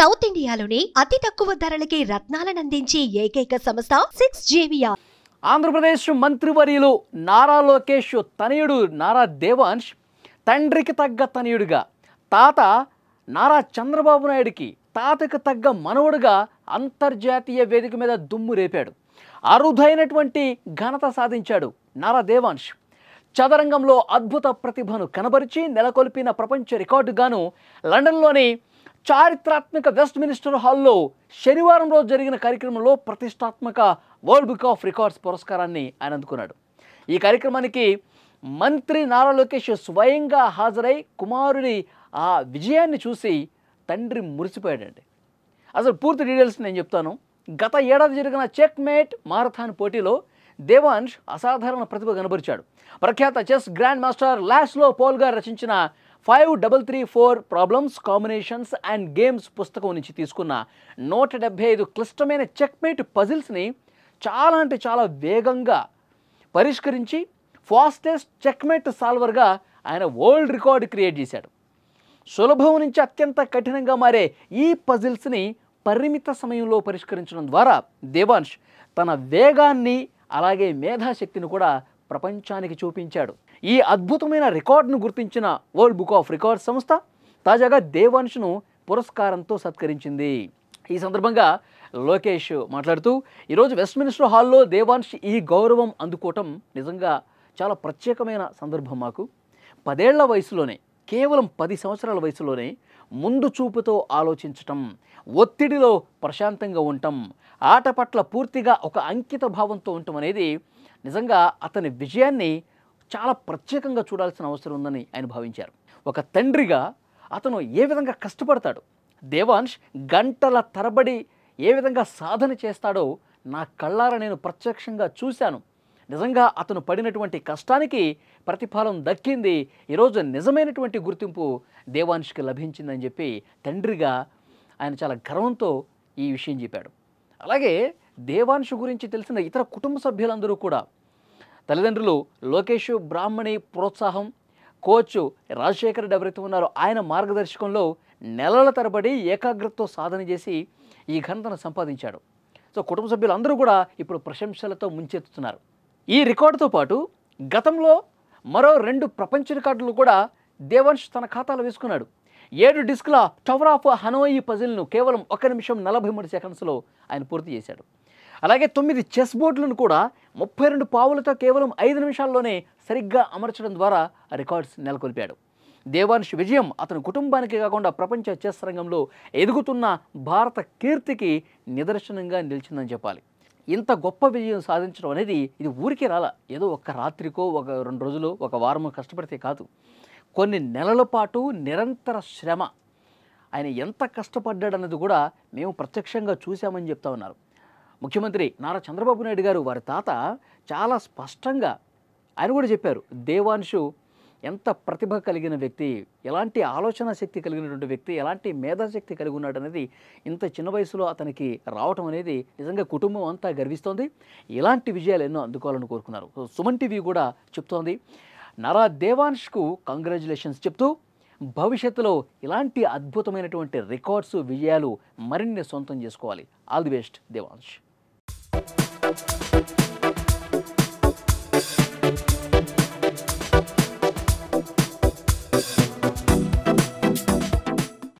South ఇండియాలోని అతి తక్కువ ధరలకి రత్నాలనందించే ఏకైక సంస్థ 6JVR. ఆంధ్రప్రదేశ్ మంత్రివర్యులు నారా లోకేష్ తనయుడు నారా దేవాంశ్ తండ్రికి తగ్గ తనయుడిగా, తాత నారా చంద్రబాబు నాయుడికి తాతకు తగ్గ మనవడుగా అంతర్జాతీయ వేదిక మీద దుమ్ము రేపాడు. అరుదైనటువంటి ఘనత సాధించాడు నారా దేవాంశ్. చదరంగంలో అద్భుత ప్రతిభను కనబరిచి నెలకొల్పిన ప్రపంచ రికార్డుగాను లండన్లోని చారిత్రాత్మక వెస్ట్ మినిస్టర్ హాల్లో శనివారం రోజు జరిగిన కార్యక్రమంలో ప్రతిష్టాత్మక వరల్డ్ బుక్ ఆఫ్ రికార్డ్స్ పురస్కారాన్ని ఆయన అందుకున్నాడు. ఈ కార్యక్రమానికి మంత్రి నారా లోకేష్ స్వయంగా హాజరై కుమారుడి ఆ విజయాన్ని చూసి తండ్రి మురిసిపోయాడండి. అసలు పూర్తి డీటెయిల్స్ నేను చెప్తాను. గత ఏడాది జరిగిన చెక్ మేట్ మారథాన్ పోటీలో దేవాంశ్ అసాధారణ ప్రతిభ కనబరిచాడు. ప్రఖ్యాత చెస్ గ్రాండ్ మాస్టర్ లాస్లో పోల్ గారు రచించిన 5334 ప్రాబ్లమ్స్ కాంబినేషన్స్ అండ్ గేమ్స్ పుస్తకం నుంచి తీసుకున్న 175 క్లిష్టమైన చెక్మేట్ పజిల్స్ని చాలా అంటే చాలా వేగంగా పరిష్కరించి ఫాస్టెస్ట్ చెక్మేట్ సాల్వర్గా ఆయన వరల్డ్ రికార్డు క్రియేట్ చేశాడు. సులభం నుంచి అత్యంత కఠినంగా మారే ఈ పజిల్స్ని పరిమిత సమయంలో పరిష్కరించడం ద్వారా దేవాంశ్ తన వేగాన్ని అలాగే మేధాశక్తిని కూడా ప్రపంచానికి చూపించాడు. ఈ అద్భుతమైన రికార్డును గుర్తించిన వరల్డ్ బుక్ ఆఫ్ రికార్డ్స్ సంస్థ తాజాగా దేవాంశ్ను పురస్కారంతో సత్కరించింది. ఈ సందర్భంగా లోకేష్ మాట్లాడుతూ ఈరోజు వెస్ట్ మినిస్టర్ హాల్లో దేవాంశ్ ఈ గౌరవం అందుకోవటం నిజంగా చాలా ప్రత్యేకమైన సందర్భం. మాకు 10 ఏళ్ల వయసులోనే, కేవలం 10 సంవత్సరాల వయసులోనే ముందు చూపుతో ఆలోచించటం, ఒత్తిడిలో ప్రశాంతంగా ఉండటం, ఆట పట్ల పూర్తిగా ఒక అంకిత భావంతో ఉండటం అనేది నిజంగా అతని విజయాన్ని చాలా ప్రత్యేకంగా చూడాల్సిన అవసరం ఉందని ఆయన భావించారు. ఒక తండ్రిగా అతను ఏ విధంగా కష్టపడతాడు, దేవాంశ్ గంటల తరబడి ఏ విధంగా సాధన చేస్తాడో నా కళ్ళారా నేను ప్రత్యక్షంగా చూశాను. నిజంగా అతను పడినటువంటి కష్టానికి ప్రతిఫలం దక్కింది. ఈరోజు నిజమైనటువంటి గుర్తింపు దేవాంశ్కి లభించిందని చెప్పి తండ్రిగా ఆయన చాలా గర్వంతో ఈ విషయం చెప్పాడు. అలాగే దేవాంశ్ గురించి తెలిసిన ఇతర కుటుంబ సభ్యులందరూ కూడా తల్లిదండ్రులు లోకేష్ బ్రాహ్మణి ప్రోత్సాహం, కోచ్ రాజశేఖర్ రెడ్డి ఎవరైతే ఉన్నారో ఆయన మార్గదర్శకంలో నెలల తరబడి ఏకాగ్రతతో సాధన చేసి ఈ ఘనతను సంపాదించాడు. సో కుటుంబ సభ్యులందరూ కూడా ఇప్పుడు ప్రశంసలతో ముంచెత్తుతున్నారు. ఈ రికార్డుతో పాటు గతంలో మరో 2 ప్రపంచ రికార్డులు కూడా దేవాంశ్ తన ఖాతాలో వేసుకున్నాడు. 7 డిస్క్ల టవర్ ఆఫ్ హనోయి పజిల్ను కేవలం 1 నిమిషం 43 సెకండ్స్లో ఆయన పూర్తి చేశాడు. అలాగే 9 చెస్ బోర్డులను కూడా 32 పావులతో కేవలం 5 నిమిషాల్లోనే సరిగ్గా అమర్చడం ద్వారా రికార్డ్స్ నెలకొల్పాడు. దేవాంశ్ విజయం అతని కుటుంబానికి కాకుండా ప్రపంచ చెస్ రంగంలో ఎదుగుతున్న భారత కీర్తికి నిదర్శనంగా నిలిచిందని చెప్పాలి. ఇంత గొప్ప విజయం సాధించడం అనేది ఇది ఊరికే రాలా, ఏదో ఒక రాత్రికో, ఒక 2 రోజులు, ఒక వారమో కష్టపడితే కాదు. కొన్ని నెలల పాటు నిరంతర శ్రమ. ఆయన ఎంత కష్టపడ్డాడన్నది కూడా మేము ప్రత్యక్షంగా చూశామని చెప్తా ఉన్నారు. ముఖ్యమంత్రి నారా చంద్రబాబు నాయుడు గారు వారి తాత చాలా స్పష్టంగా ఆయన కూడా చెప్పారు, దేవాంశు ఎంత ప్రతిభ కలిగిన వ్యక్తి, ఎలాంటి ఆలోచన శక్తి కలిగినటువంటి వ్యక్తి, ఎలాంటి మేధాశక్తి కలిగి ఉన్నాడు అనేది ఇంత చిన్న వయసులో అతనికి రావటం అనేది నిజంగా కుటుంబం అంతా గర్విస్తోంది. ఇలాంటి విజయాలు ఎన్నో అందుకోవాలని కోరుకున్నారు. సుమన్ టీవీ కూడా చెప్తోంది, నారా దేవాంశ్కు కంగ్రాచ్యులేషన్స్ చెప్తూ భవిష్యత్తులో ఇలాంటి అద్భుతమైనటువంటి రికార్డ్స్, విజయాలు మరిన్ని సొంతం చేసుకోవాలి. All the best Devansh.